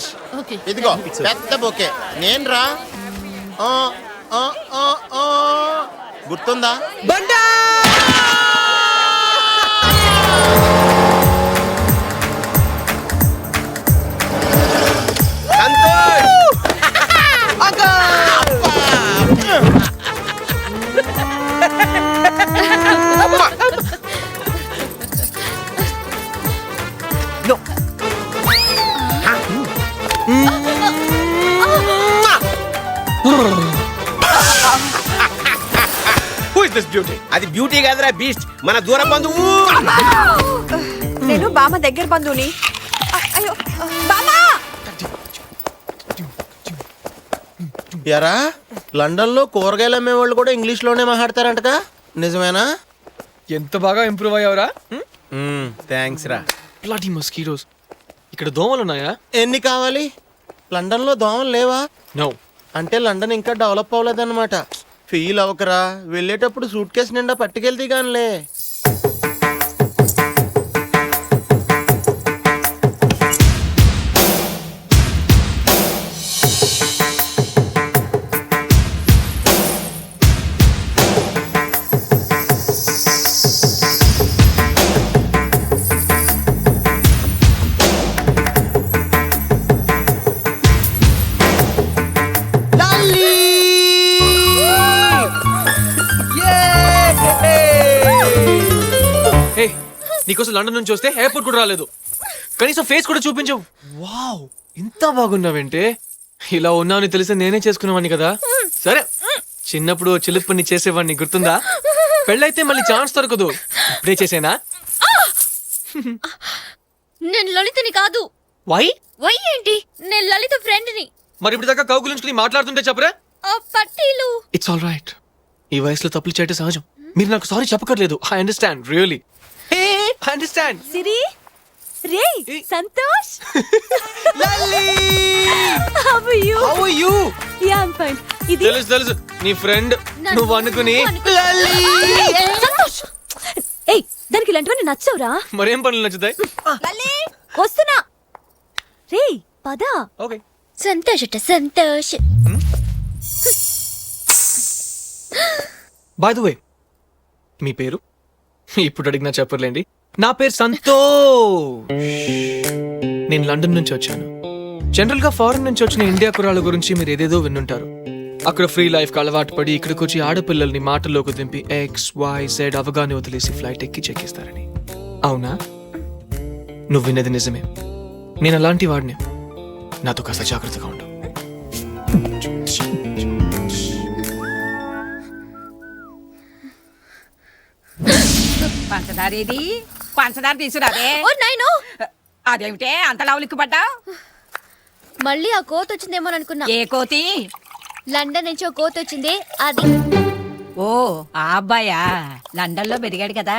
సంతోష్ ఇదిగో పెద్ద బొకే నేను రా గుర్తుందా బండా అది బ్యూటీ కాదురా బీస్ట్ మన దూర బంధువు. నేను బామ్మ దగ్గర బంధువుని. అయ్యో బామ్మా. యారా లండన్ లో కూరగాయలు అమ్మే వాళ్ళు కూడా ఇంగ్లీష్ లోనే మాట్లాడతారంటగా, నిజమేనా? ఎంత బాగా ఇంప్రూవ్ అయ్యావురా. థ్యాంక్స్ రా. Bloody mosquitoes. ఇక్కడ దోమలు ఉన్నాయా? ఎన్ని కావాలి? లండన్ లో దోమలు లేవా? నో. అంటే లండన్ ఇంకా డెవలప్ అవ్వలేదన్నమాట. ఫీల్ అవ్వకరా, వెళ్ళేటప్పుడు సూట్ కేసు నిండా పట్టుకెళ్తే గానిలే. నీకోసం లండన్ నుంచి వస్తే ఎయిర్పోర్ట్ కూడా రాలేదు, కనీసం ఫేస్ కూడా చూపించవు. వావ్, ఇంత బాగున్నావంటే. ఇలా ఉన్నావని తెలిసి నేనే చేసుకునేవాడిని కదా. సరే, చిన్నప్పుడు చిలుపు పని చేసేవాడిని గుర్తుందా? పెళ్ళైతే మళ్ళీ ఛాన్స్ దొరకదు. ఇప్పుడే చేసేనా? నేను లలితని కాదు. వై? వై ఏంటి? నేను లలిత ఫ్రెండ్ ని. మరి ఇప్పుడు దాకా కౌగులించుకుని మాట్లాడుతుంటే చెప్పరా? పట్టీలు. It's all right. ఈ వయసులో తప్పులు చేయటం సహజం. మీరు నాకు సారీ చెప్పకర్లేదు. I understand, really. I understand. Siri రే Santosh. Lalli, how are you? how are you? Yeah, I'm fine. ఇది తెలుసు నీ ఫ్రెండ్ నువ్వు అనుకుని. లల్లి. సంతోష్. ఏయ్, దానికి ఇలాంటివన్నీ నచ్చవురా? మరేం పనులు నచ్చుతాయి? లల్లి వస్తున్నా. రే పద. Okay. Santosh. By the way, మీ పేరు? ఇప్పుడు అడిగినా చెప్పర్లేండి. నా పేరు సంతోష్. నేను లండన్ నుంచి వచ్చాను. జనరల్ గా ఫారెన్ నుంచి వచ్చిన ఇండియా కుర్రాళ్ళ గురించి మీరు ఏదేదో విన్నుంటారు. అక్కడ ఫ్రీ లైఫ్ కి అలవాటు పడి ఇక్కడికి వచ్చి ఆడపిల్లల్ని మాటల్లోకి దింపి XYZ అవగానే వదిలేసి ఫ్లైట్ ఎక్కి చెక్కిస్తారని. అవునా? నువ్వు విన్నది నిజమే. నేను అలాంటి వాడిని. నాతో కాస్త జాగ్రత్తగా ఉండు. పంచదారేది? పంచదార తీసుకురాదే. ఓ నాయనో, అదేమిటే అంతలా ఉలిక్కిపడ్డా? మళ్ళీ ఆ కోత వచ్చిందేమో అనుకున్నా. ఏ కోతి? లండన్ నుంచి ఒక కోత వచ్చింది, అది. ఓ ఆ అబ్బాయా? లండన్ లో పెరిగాడు కదా.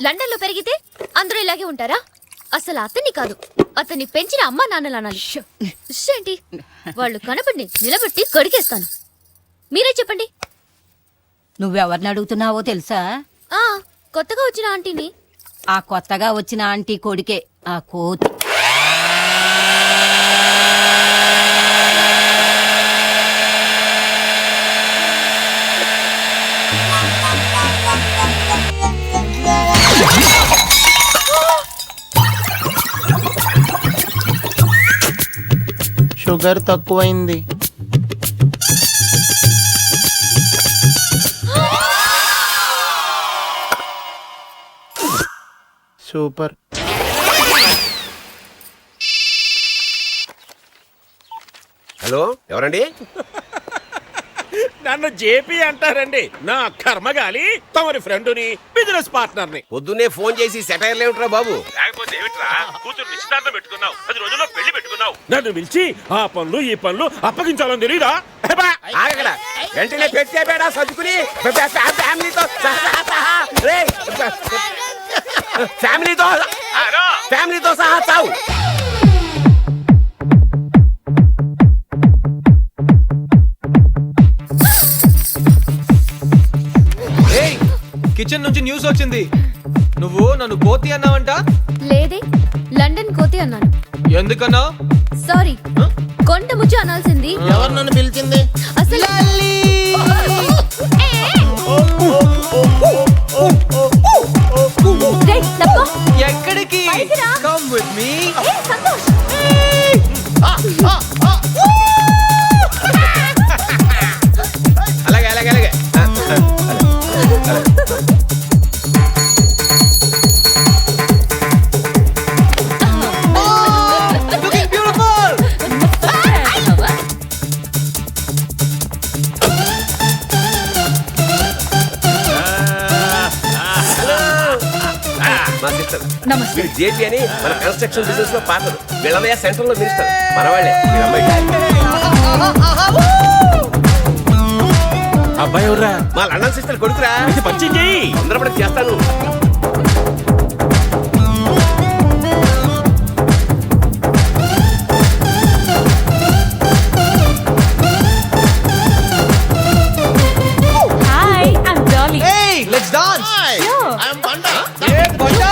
లండన్ లో పెరిగితే అందరూ ఇలాగే ఉంటారా? అసలు అతన్ని కాదు, అతన్ని పెంచిన అమ్మా నాన్నలు అనాలి. ఏంటి, వాళ్ళు కనపడి నిలబెట్టి కడిగేస్తాను. మీరే చెప్పండి. నువ్వెవరిని అడుగుతున్నావో తెలుసా? కొత్తగా వచ్చిన ఆంటీని. ఆ కొత్తగా వచ్చిన ఆంటీ కొడుకే ఆ కోతి. షుగర్ తక్కువైంది. సూపర్. హలో, ఎవరండి? నన్ను జేపీ అంటారండి. నా కర్మగాలి తమరి ఫ్రెండుని, బిజినెస్ పార్ట్నర్ని. పొద్దున్నే ఫోన్ చేసి సెటైర్లు ఏమిట్రా బాబు? లేకపోతే ఏమిట్రా, కూతురు నిశ్చితార్థం పెట్టుకున్నావు, 10 రోజుల్లో పెళ్లి పెట్టుకున్నావు. నన్ను పిలిచి ఆ పనులు ఈ పనులు అప్పగించాలని తెలీదా? ఆగక్కడ వెంటనే పెట్టేపేడా సర్దుకుని ఫ్యామిలీతో ఫ్యామిలీతో సహా చావు. కిచెన్ నుంచి న్యూస్ వచ్చింది. నువ్వు నన్ను కోతి అన్నావంట. లేదే, లండన్ కోతి అన్నాను. ఎందుకన్నా సారీ కొండ ముచ్చు అనాల్సింది ఎవరు నన్ను పిలిచింది? అసలు రేయ్, తప్పుకో. ఎక్కడికి పైకి రా. కమ్ విత్ మీ ఏయ్, సంతోష్. అలాగే అలాగే అలాగే లుకింగ్ బ్యూటిఫుల్. మా సిస్టర్ నమస్తే. జేపీ అని మన కన్స్ట్రక్షన్ బిజినెస్ లో పార్ట్నర్. వీళ్ళనయ్య సెంటర్ లో మినిస్టర్. మనవాళ్లే ఈ అమ్మాయి. అబ్బాయి ఎవర్రా? మా లండన్ సిస్టర్ కొడుకురా. ఇది పరిచయం చెయ్యి. తొందరపడి చేస్తాను. Hi, I'm darling. Hey, let's dance. Hi, Yo. I'm Banda. Hey, Banda.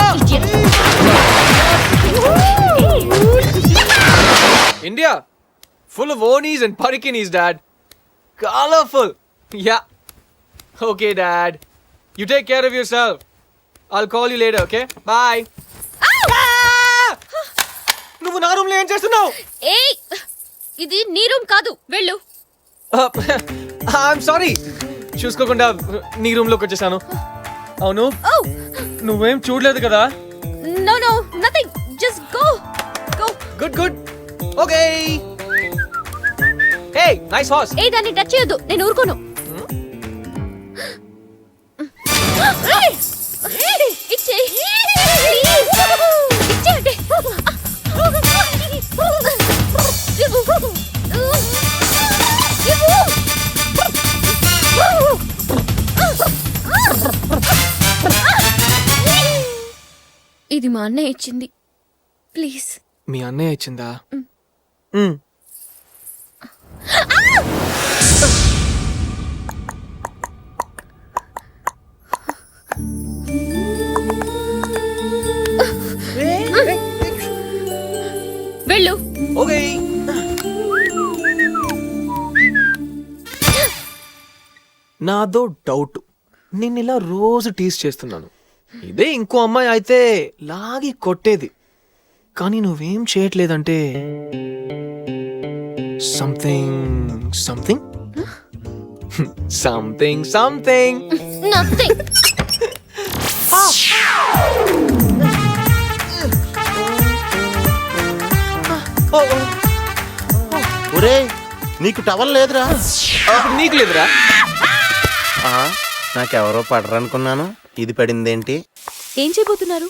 India, full of onis and parikinis, Dad. Colorful. Yeah. Okay, Dad. You take care of yourself. I'll call you later, okay? Bye. నువ్వు నా room లో ఏం చేస్తున్నావు? ఏయ్ ఇది నీ room కాదు వెళ్ళు. ఐఎమ్ సారీ, చూసుకోకుండా నీ రూమ్ లోకి వచ్చేసాను. అవును, ఓ నువ్వేం చూడలేదు కదా? No no nothing just go go. Good good. Okay. Hey, nice horse. ఏ దాన్ని టచ్ చేయొద్దు, నేను ఊరుకోను. ఇచ్చేయ్. Please. ఇచ్చేయండి. ఇవ్వు. ఇవ్వు. ఇది మా అన్నయ్య ఇచ్చింది. ప్లీజ్. మీ అన్నయ్య ఇచ్చిందా? వెళ్ళు. ఓకే. నాదో డౌట్, నేను ఇలా రోజు టీస్ చేస్తున్నాను. ఇదే ఇంకో అమ్మాయి అయితే లాగి కొట్టేది. కానీ నువ్వేం చేయట్లేదంటే something something something something. Nothing. ఒరే, నీకు టవల్ లేదురా? నీకు లేదురా? నాకెవరో పడరనుకున్నాను, ఇది పడిందేంటి? ఏం చేయబోతున్నారు?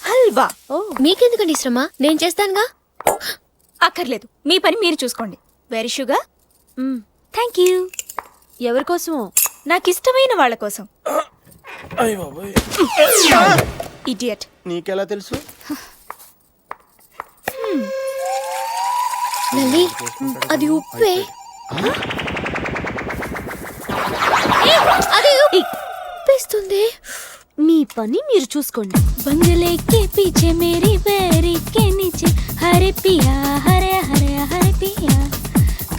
హల్వా. ఓ, మీకెందుకండి శ్రమ, నేను చేస్తానుగా. అక్కర్లేదు, మీ పని మీరు చూసుకోండి. Very sugar. Thank you. ఎవరి కోసమో? నాకు ఇష్టమైన వాళ్ళ కోసం. ఇడియట్. నీకెలా తెలుసు? లలి అది ఉప్పే. అది ఉప్పేస్తుంది. మీ పని మీరు చూసుకోండి. బంగలే కే పీछे मेरी पैरी के नीचे हरे पिया हरे हरे हरे पिया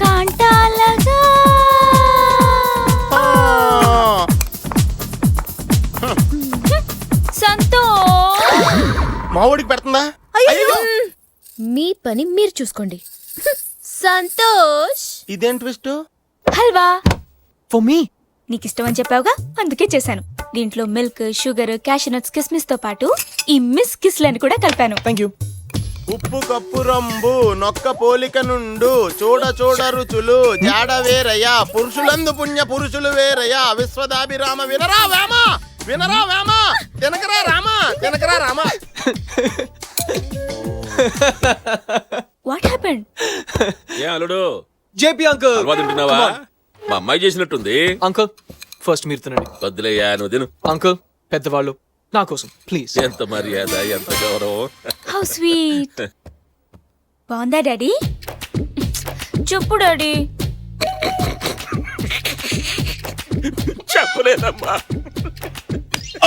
कांटा लगा. సంతోష్. మా ఊడికి పెడుతుందా? మీ పని మీరు చూసుకోండి. సంతోష్. ఇదేం ట్విస్ట్? హల్వా. For me. నీకు ఇష్టం అని చెప్పావుగా, అందుకే చేశాను. దీంట్లో మిల్క్, షుగర్, క్యాషనట్స్, కిస్మిస్ తో పాటు ఈ మిస్ కిస్లని కూడా కలిపాను. Thank you. ఉప్పు కప్పు రంబు నొక్క పోలిక నుండు చూడ చూడ రుచులు జాడ వేరయ్యా పురుషులందు పుణ్య పురుషులు వేరయ్యా విశ్వదాభిరామ వినరా వేమ వినరా వేమ తినకరా రామ తినకరా రామ. What happened? ఏ అల్లుడు, జేపీ అంకుల్. హల్వా తింటున్నావా? మా అమ్మాయి చేసినట్టుంది. అంకుల్ ఫస్ట్ మీరు తినండి. వద్దులేయా, నువ్వు తిను. అంకుల్, పెద్దవాళ్ళు, నా కోసం ప్లీజ్. ఎంత మర్యాద, ఎంత గౌరవం. How sweet. బాగుందా డాడీ? చెప్పు డాడీ. చెప్పలేదమ్మా.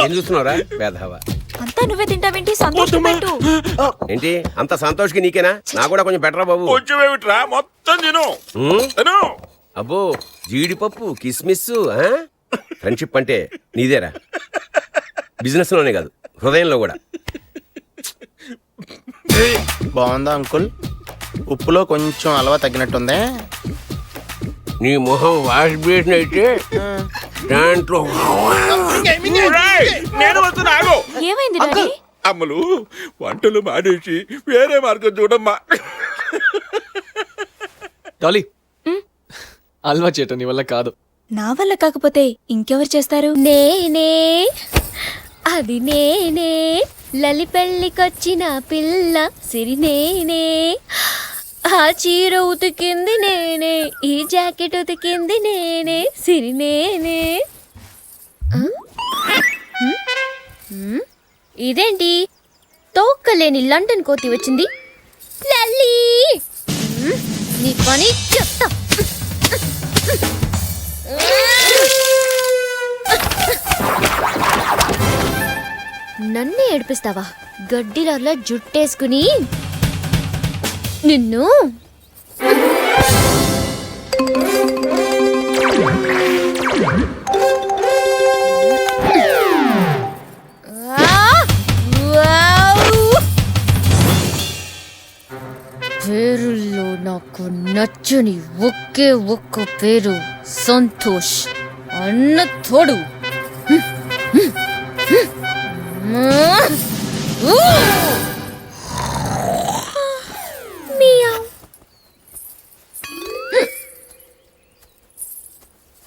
ఏం చూస్తున్నావురా వేధవా? అంతా నువ్వే తింటావేంటి? సంతోష్ పెట్టు. ఏంటి అంత సంతోష్కి నీకేనా? నా కూడా కొంచెం బెటరా బాబు. కొంచెం ఏమిట్రా మొత్తం తిను ఉమ్, తిను. అబ్బో జీడిపప్పు కిస్మిస్. ఫ్రెండ్షిప్ అంటే నీదేరా, బిజినెస్ లోనే కాదు హృదయంలో కూడా. బాగుందా అంకుల్? ఉప్పులో కొంచెం అలవా తగ్గినట్టుందే. నీ మొహం వాష్ బేసిన్ అయితే దాంట్లో ఒరేయ్, నేను వస్తున్నా ఆగు. ఏమైంది డాడీ? అమ్మలు వంటలు మానేసి వేరే మార్గం చూడమ్మా. డాలీ అల్వా చేయటం నీ వల్ల కాదు. నా వల్ల కాకపోతే ఇంకెవరు చేస్తారు? నేనే అది నేనే లలి పెళ్ళికొచ్చిన పిల్ల సిరి నేనే. ఆ చీర ఉతికింది నేనే, ఈ జాకెట్ ఉతికింది నేనే, సిరి నేనే. ఇదేంటి తోక్కలేని లండన్ కోతి వచ్చింది? లల్లి నీ పని చెప్తా. నన్నే ఏడిపిస్తావా? గడ్డిలాగా జుట్టేసుకుని నిన్ను. పేరుల్లో నాకు నచ్చని ఒకే ఒక్క పేరు సంతోష్. అన్న తోడు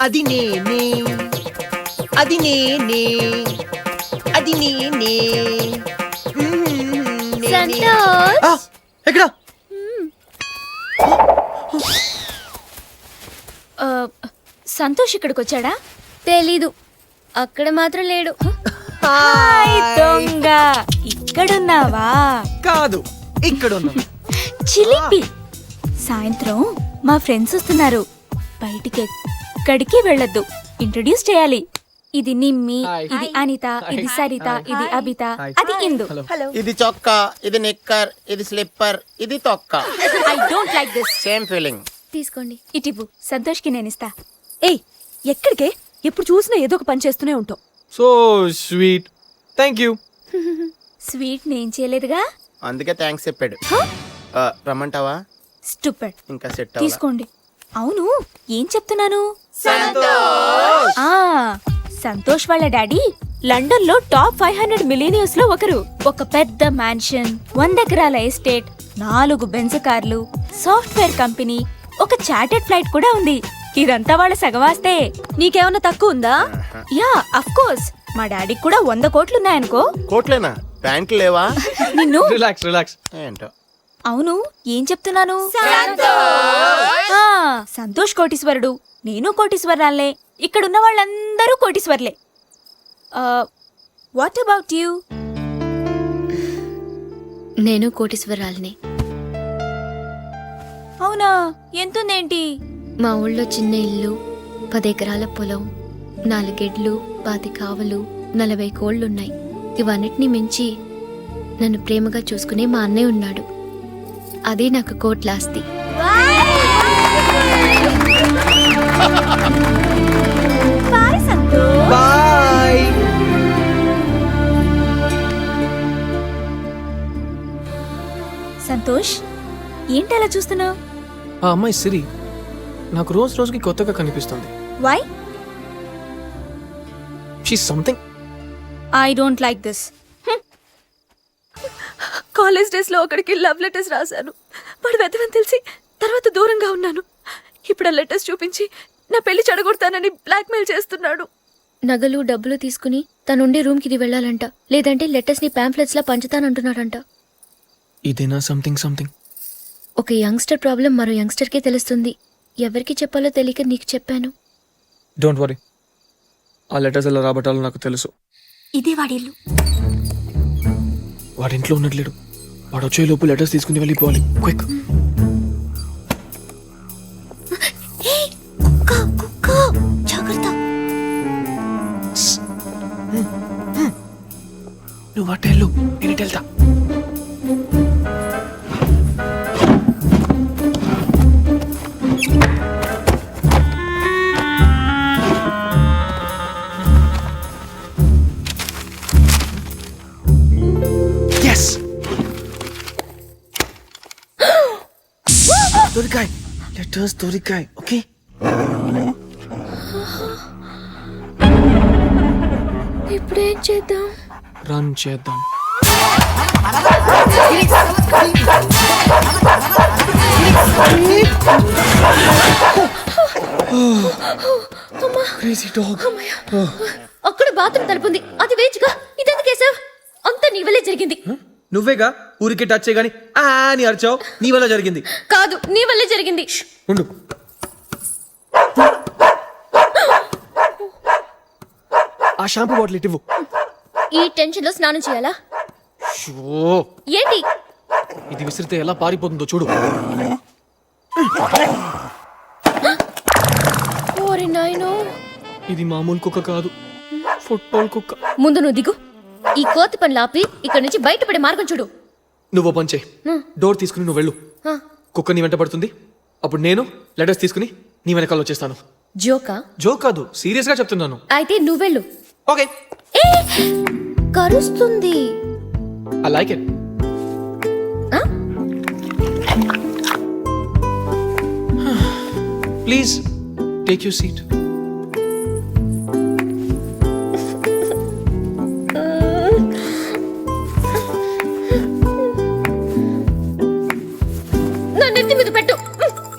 అది నేనే, అది నేనే, అది నేనే. సంతోష్ ఎక్కడ? సంతోష్ ఇక్కడికి వచ్చాడా? తెలీదు, అక్కడ మాత్రం లేడు. హాయ్ దొంగ, ఇక్కడున్నావా? కాదు, ఇక్కడ ఉన్నా. చిలిపి. సాయంత్రం మా ఫ్రెండ్స్ వస్తున్నారు. బయటికి ఎక్కడికి వెళ్ళొద్దు. ఇంట్రొడ్యూస్ చేయాలి. ఇది నిమ్మి, హాయ్. ఇది అనిత, ఇది సరిత, ఇది అబిత, అది ఇందు. ఇది చొక్కా, ఇది నిక్కర్, ఇది స్లిప్పర్, ఇది తొక్క. I don't like this. Same feeling. తీసుకోండి. ఇటివ్వు, సంతోష్కి నేను ఇస్తా. ఏయ్, ఎక్కడికే? ఎప్పుడు చూసినా ఏదో ఒక పని చేస్తూనే ఉంటావు. So sweet, thank you. Sweet నేను చేయలేదుగా. అందుకే థ్యాంక్స్ చెప్పాడు. రమ్మంటావా? స్టూపిడ్. ఇంకా సెట్ తీసుకోండి. అవును, ఏం చెప్తున్నాను? ఆ, సంతోష్ వాళ్ళ డాడీ లండన్ లో టాప్ 500 మిలీనియర్స్ లో ఒకరు. ఒక పెద్ద మ్యాన్షన్, 100 ఎకరాల ఎస్టేట్, 4 బెంజ్ కార్లు, సాఫ్ట్వేర్ కంపెనీ, ఒక చార్టెడ్ ఫ్లైట్ కూడా ఉంది. ఇదంతా వాళ్ళ సగవాస్తే. నీకేమన్నా తక్కువ ఉందా? Yeah, of course. మా డాడీకి కూడా 100 కోట్లున్నాయనుకో. కోట్లేనా? ప్యాంట్లు లేవా? నిన్ను. Relax relax. ఏంటో. అవును, ఏం చెప్తున్నాను? ఆ, సంతోష్ కోటీశ్వరుడు, నేను కోటీశ్వరాలే. ఇక్కడున్న వాళ్ళందరూ కోటీశ్వర్లే. What about you? నేను కోటీశ్వరాలిని. అవునా? ఎంతుందేంటి? మా ఊళ్ళో చిన్న ఇల్లు, 10 ఎకరాల పొలం, 4 గెడ్లు, 10 కావలు, 40 కోళ్లున్నాయి. ఇవన్నిటిని మించి నన్ను ప్రేమగా చూసుకునే మా అన్నయ్య ఉన్నాడు. అదే నాకు కోట్లాస్తి. బాయ్ సంతోష్. బాయ్. సంతోష్, ఏంటి అలా చూస్తున్నావు? ఆ అమ్మాయి సిరి నాకు రోజు రోజుకి కొత్తగా కనిపిస్తుంది. Why? She's something. I don't like this. College days లో ఒకడికి లవ్ లెటర్స్ రాశాను. వాడు వెతవని తెలిసి తర్వాత దూరంగా ఉన్నాను. ఇప్పుడు ఆ లెటర్స్ చూపించి నా పెళ్లి చెడగొడతానని బ్లాక్మెయిల్ చేస్తున్నాడు. నగలు డబ్బులు తీసుకుని తనుండే రూమ్కి ఇది వెళ్ళాలంట. లేదంటే లెటర్స్ ని పాంఫ్లెట్స్ లా పంచుతానంటున్నాడంట. ఇదేనా సంథింగ్ సంథింగ్? ఒక యంగ్స్టర్ ప్రాబ్లం మరో యంగ్స్టర్కే తెలుస్తుంది. ఎవరికి చెప్పాలో తెలియక నీకు చెప్పాను. డోంట్ వరీ, ఆ లెటర్స్ ఎలా రాబట్టాలో నాకు తెలుసు. ఇదే వాడిల్లు. వాడి ఇంట్లో ఉన్నట్లేడు. వాడు వచ్చే లోపు లెటర్స్ తీసుకుని వెళ్ళిపోవాలి. క్విక్. జాగ్రత్త. No. నువ్వు అటెళ్ళు నేను ఇటు వెళ్తా. Yes! దొరికాయ్, లెటర్స్ దొరికాయ్. ఓకే, ఇప్పుడేం చేద్దాం? రన్ చేద్దాం. Crazy dog. అక్కడ బాత్రూమ్ తలుపుంది, అది వేచుగా. ఇదెందుకు వేసావ్? అంతా నీ వల్లే జరిగింది. నువ్వేగా ఊరికి టచ్ చేయగాని ఆ అని అరిచావు, నీ వల్ల జరిగింది. కాదు, నీ వల్లే జరిగింది. ఉండు. ఆ షాంపూ బాటిల్ ఇటు ఇవ్వు. ఈ టెన్షన్ లో స్నానం చేయాలా? షో, ఏంటి? ఇది విసిరితే ఎలా పారిపోతుందో చూడు. ఓరి నాయనో, ఇది మామూలు కుక్క కాదు, ఫుట్బాల్ కుక్క. ముందు నువ్వు దిగు. ఈ కోతి పనులు ఆపి ఇక్కడ నుంచి బయటపడే మార్గం చూడు. నువ్వు పని చేయి, డోర్ తీసుకుని నువ్వు వెళ్ళు. ఆ, కుక్క నీ వెంట పడుతుంది, అప్పుడు నేను లెటర్స్ తీసుకుని నీ వెనకాల వచ్చేస్తాను. జోకా? జోక్ కాదు, సీరియస్ గా చెప్తున్నాను. అయితే నువ్వెళ్ళు. ఓకే, ఏ, కరుస్తుంది. I like it. ఆ? Please take your seat. నా నెత్తి మీద పెట్టు.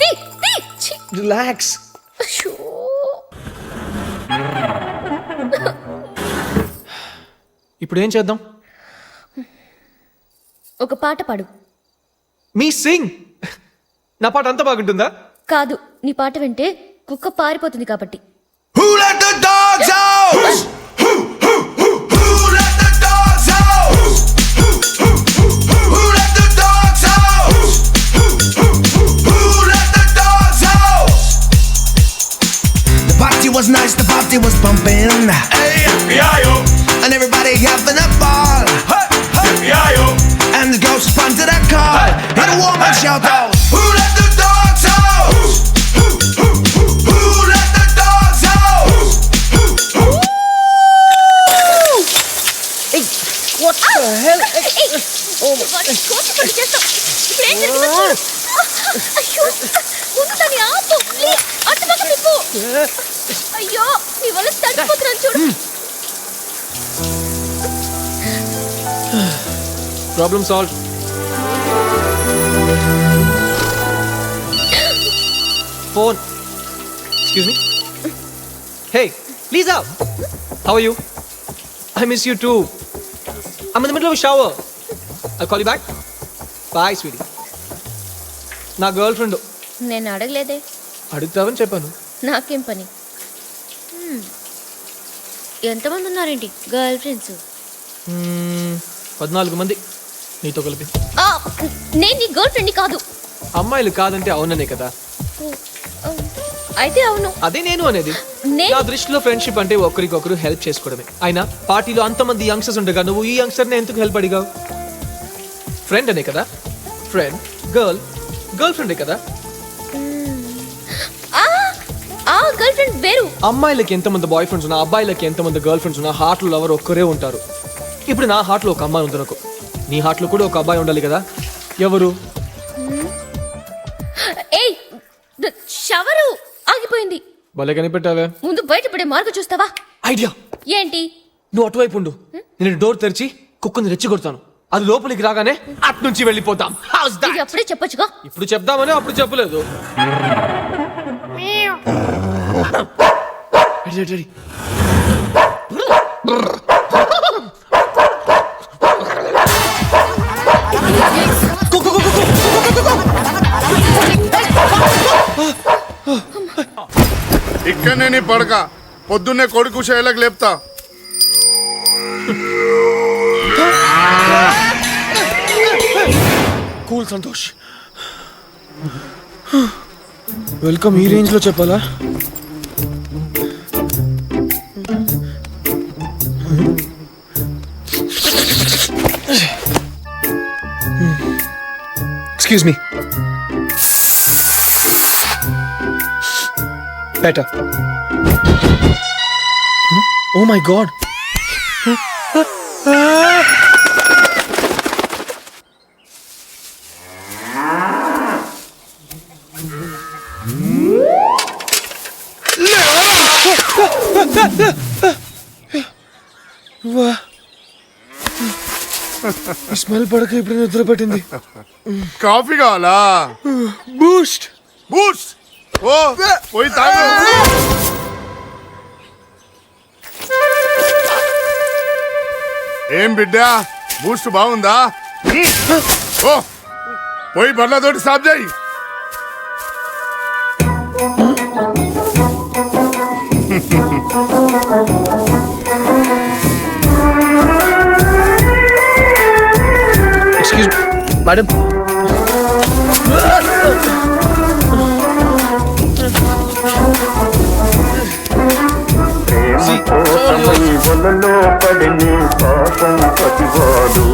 తీ, తీ. ఛీ, రిలాక్స్. అయ్యో. ఇప్పుడు ఏం చేద్దాం? ఒక పాట పాడు. మీ సింగ్. నా పాట అంత బాగుంటుందా? కాదు, నీ పాట వింటే కుక్క పారిపోతుంది కాబట్టి. Who let the dogs out? Who let the dogs out? Who let the dogs out? Who let the dogs out? The party was nice, the party was pumping. Hey, FBI-o. And everybody having a ball. Hey, FBI-o. And the girls respond to that call. And a woman shout out, Who let the dogs out? Who let the dogs out? What the hell? వాడిని కోతి పని చేస్తాం. ఇప్పుడు ఏం జరిగిందో చూడు. అయ్యో, ముందు దాన్ని ఆపు. ప్లీజ్, అటు పక్క తిప్పు. అయ్యో, నీ వల్ల తడిపోతున్నాను చూడు. Problem solved. Phone. Excuse me. Hey, Lisa. How are you? I miss you too. I'm in the middle of a shower. I'll call you back. Bye, sweetie. నా గర్ల్ ఫ్రెండ్. నేను అడగలేదే. అడుగుతావని చెప్పాను. నాకేం పని? ఎంతమంది ఉన్నారేంటి గర్ల్ ఫ్రెండ్స్? 14 మంది నీతో కలిపి. నేను నీ గర్ల్ ఫ్రెండ్ని కాదు. అమ్మాయిలు కాదంటే అవుననే కదా. అయితే అవును. అదే నేను అనేది. నా దృష్టిలో ఫ్రెండ్షిప్ అంటే ఒకరికొకరు హెల్ప్ చేసుకోవడమే. అయినా పార్టీలో అంతమంది యంగ్స్టర్స్ ఉండగా నువ్వు ఈ యంగ్స్టర్ని ఎందుకు హెల్ప్ అడిగావు? ఫ్రెండ్ అనే కదా. ఫ్రెండ్, గర్ల్ ఫ్రెండే కదా. ఆ గర్ల్ ఫ్రెండ్ వేరు. అమ్మాయిలకి ఎంతమంది బాయ్ ఫ్రెండ్స్ ఉన్నా, అబ్బాయిలకి ఎంతమంది గర్ల్ ఫ్రెండ్స్ ఉన్నా, హార్ట్లో లవర్ ఒక్కరే ఉంటారు. ఇప్పుడు నా హార్ట్లో ఒక అమ్మాయి ఉంది అనుకో, నీ హార్ట్లో కూడా ఒక అబ్బాయి ఉండాలి కదా. ఎవరు? ఏయ్, షవరు ఆగిపోయింది. భలే కనిపెట్టావే. ముందు బయటపడే మార్గం చూస్తావా? ఐడియా ఏంటి? నువ్వు అటువైపు ఉండు, నేను డోర్ తెరిచి కుక్కని రెచ్చగొడతాను. అది లోపలికి రాగానే అటు నుంచి వెళ్ళిపోతాం. ఇది అప్పుడే చెప్పొచ్చుగా. ఇప్పుడు చెప్దామని అప్పుడు చెప్పలేదు. రెడీ. ఇక్కడనే నీ పడక, పొద్దున్నే కొడుకు శైలకు లేపుతా. కూల్ సంతోష్. వెల్కమ్ ఈ రేంజ్ లో చెప్పాలా? Excuse me. Better. Oh my god. Smell పడక ఇప్పుడు నిద్ర పట్టింది. కాఫీ కావాలా? బూస్ట్. బూస్ట్. ఓ పోయి తాగు. ఏం బిడ్డా బూస్ట్ బాగుందా? ఓ పోయి బర్లతోటి సాఫ్ చేయి. Excuse madam. పాపం పతివాడు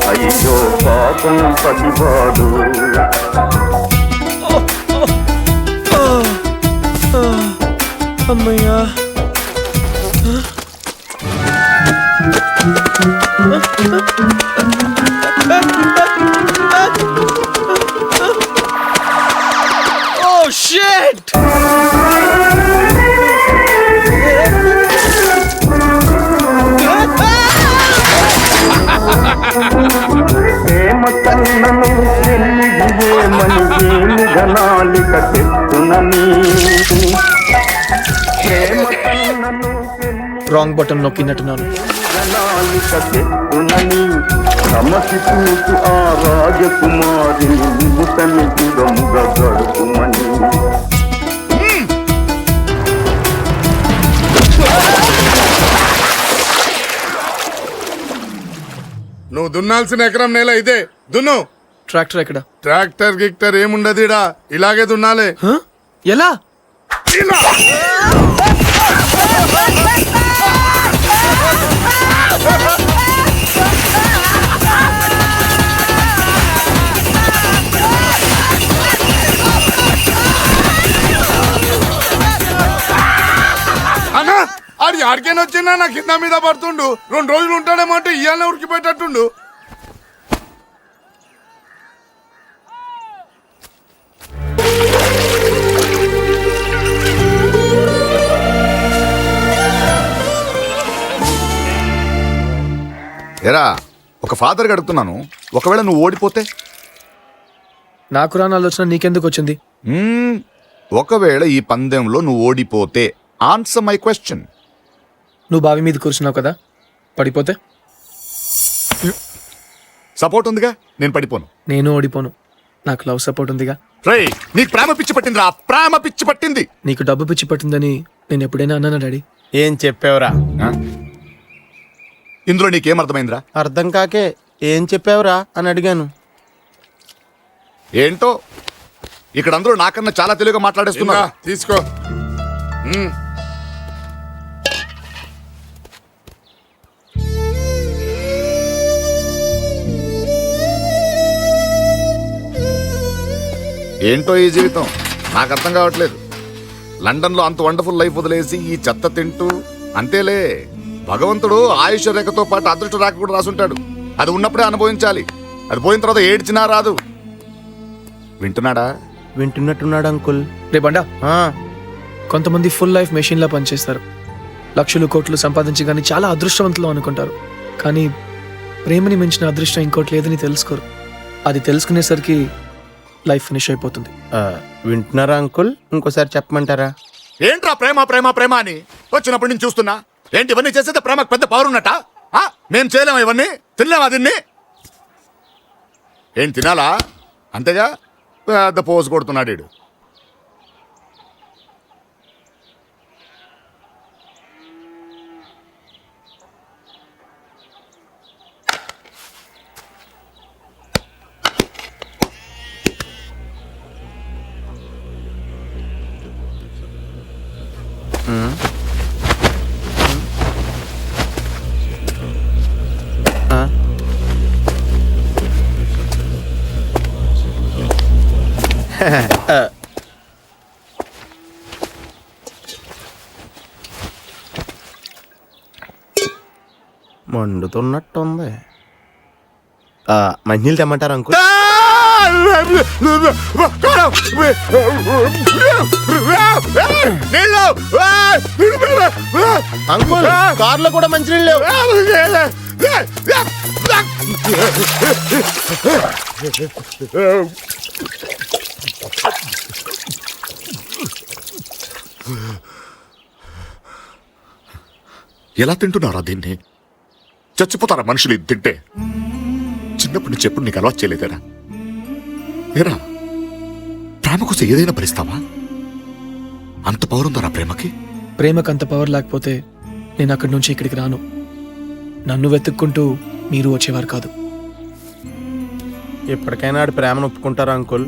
అయ్యో పాపం పతివాడు. అమ్మయ్యా. Oh shit! ప్రేమ కన్నను వెలిగివేమని వేలు గణాలిక తెచ్చునని. ప్రేమ కన్నను రాంగ్ బటన్ నొక్కినట్టున్నాను. గణాలిక తెచ్చునని. సమసి చూసు ఆ రాజకుమారిని ముతని దూరముగా గడుపుమని. నువ్వు దున్నాల్సిన ఎకరం నేల ఇదే, దున్ను. ట్రాక్టర్ ఎక్కడ? ట్రాక్టర్ గిక్టర్ ఏముండదిడా, ఇలాగే దున్నాలే. Huh? ఎలా? ఇలా. అన్నా ఆడి ఆడికేనా వచ్చిందా? నా కింద మీద పడుతుండు. 2 రోజులు ఉంటాడేమో అంటే ఇయ్యాలనే ఉరికిపోయేటట్టుండు. ఎరా ఒక ఫాదర్ అడుగుతున్నాను, ఒకవేళ నువ్వు ఓడిపోతే? నాకు రాని ఆలోచన నీకెందుకు వచ్చింది? ఒకవేళ ఈ పందెంలో నువ్వు ఓడిపోతే ఆన్సర్ మై క్వశ్చన్. నువ్వు బావి మీద కూర్చున్నావు కదా, పడిపోతే? సపోర్ట్ ఉందిగా, నేను పడిపోను. నేను ఓడిపోను, నాకు లవ్ సపోర్ట్ ఉందిగా. రేయ్, నీకు ప్రేమ పిచ్చి పట్టిందిరా, ప్రేమ పిచ్చి పట్టింది. నీకు డబ్బు పిచ్చి పట్టిందని నేను ఎప్పుడైనా అన్నానా డాడీ? ఏం చెప్పావురా? ఇందులో నీకేం అర్థమైందిరా? అర్థం కాకే ఏం చెప్పావురా అని అడిగాను. ఏంటో ఇక్కడ అందరూ నాకన్నా చాలా తెలుగుగా మాట్లాడేస్తున్నా. తీసుకో. ఏంటో ఈ జీవితం నాకు అర్థం కావట్లేదు. లండన్లో అంత వండర్ఫుల్ లైఫ్ వదిలేసి ఈ చెత్త తింటూ అంతేలే. భగవంతుడు ఆయుష్ రేఖతో పాటు అదృష్ట రేఖ కూడా రాసుంటాడు. అది ఉన్నప్పుడే అనుభవించాలి. అది పోయిన తర్వాత ఏడ్చినా రాదు. వింటున్నాడా? వింటున్నట్టున్నాడు అంకుల్. రే బండా, కొంతమంది ఫుల్ లైఫ్ మెషిన్లా పనిచేస్తారు. లక్షలు కోట్లు సంపాదించి కానీ చాలా అదృష్టవంతులు అనుకుంటారు. కానీ ప్రేమని మించిన అదృష్టం ఇంకోటి లేదని తెలుసుకోరు. అది తెలుసుకునేసరికి లైఫ్ ఫినిష్ అయిపోతుంది. వింటున్నారా అంకుల్? ఇంకోసారి చెప్పమంటారా? ఏంట్రా ప్రేమ ప్రేమ ప్రేమ అని వచ్చినప్పటి నుంచి చూస్తున్నా. ఏంటి ఇవన్నీ చేసేది? ప్రేమకు పెద్ద పవర్ ఉన్నట్ట? మేము చేయలేమా ఇవన్నీ? తినలేమా దీన్ని? ఏం తినాలా? అంతేగా పెద్ద పోజు కొడుతున్నాడు వీడు. మండుతున్నట్టుంది. మంచినీళ్ళు తెమ్మంటారా అంకుల్? అంకుల్ కార్లో కూడా మంచినీళ్ళు లేవు. ఎలా తింటున్నారా దీన్ని? చచ్చిపోతారా మనుషులు ఇది తింటే? చిన్నప్పటి నుంచి ఎప్పుడు నీకు అలవాటు చేయలేదేరా? ఏరా, ప్రేమ కోసం ఏదైనా భరిస్తావా? అంత పౌరుందరా ప్రేమకి? ప్రేమకు అంత పవర్ లేకపోతే నేను అక్కడి నుంచి ఇక్కడికి రాను. నన్ను వెతుక్కుంటూ మీరు వచ్చేవారు కాదు. ఇప్పటికైనా ఆడి ప్రేమను ఒప్పుకుంటారా అంకుల్?